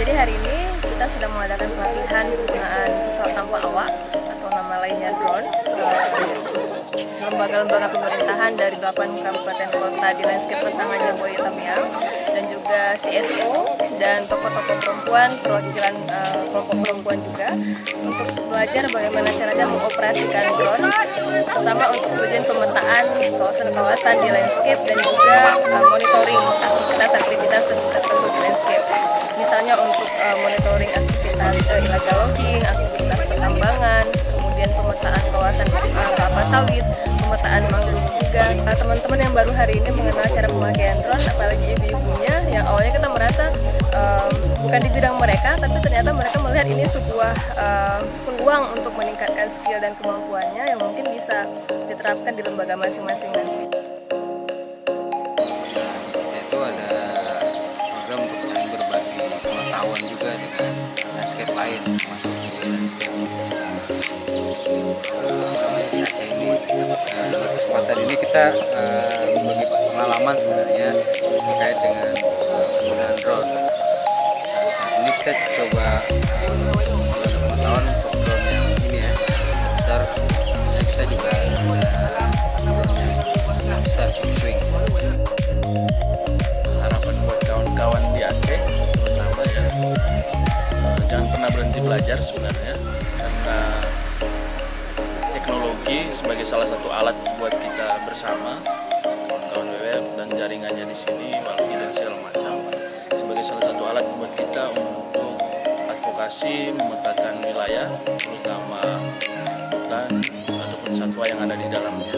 Jadi hari ini kita sedang mengadakan pelatihan penggunaan pesawat tanpa awak atau nama lainnya drone. Lembaga-lembaga pemerintahan dari 8 kabupaten kota di landscape pasangan Jamboya Tamiang dan juga CSO dan tokoh-tokoh perempuan, perwakilan kelompok perempuan juga untuk belajar bagaimana caranya mengoperasikan drone, terutama untuk tujuan pemetaan kawasan-kawasan di landscape dan juga monitoring aktivitas-aktivitas tertentu di landscape. Misalnya untuk monitoring aktivitas illegal logging, aktivitas pertambangan, kemudian pemetaan kawasan kelapa sawit, pemetaan mangrove juga. Teman-teman yang baru hari ini mengenal cara pemakaian drone, apalagi ibu-ibunya yang awalnya kita merasa bukan di bidang mereka, tapi ternyata mereka melihat ini sebuah peluang untuk meningkatkan skill dan kemampuannya yang mungkin bisa diterapkan di lembaga masing-masing nanti. Itu ada program untuk saling berbagi pengetahuan juga dengan landscape lain, masuk di landscape di Aceh ini. Kesempatan ini kita berbagi pengalaman sebenarnya terkait dengan penggunaan drone. Ini kita coba pengetahuan untuk drone yang ini ya. Ntar kita juga ada drone yang besar fixed wing. Harapan buat kawan-kawan di Aceh terutama ya, jangan pernah berhenti belajar sebenarnya, karena teknologi sebagai salah satu alat buat kita bersama kawan-kawan WWF dan jaringannya di sini, Walhi dan segala macam, sebagai salah satu alat buat kita untuk advokasi memetakan wilayah, terutama hutan ataupun satwa yang ada di dalamnya.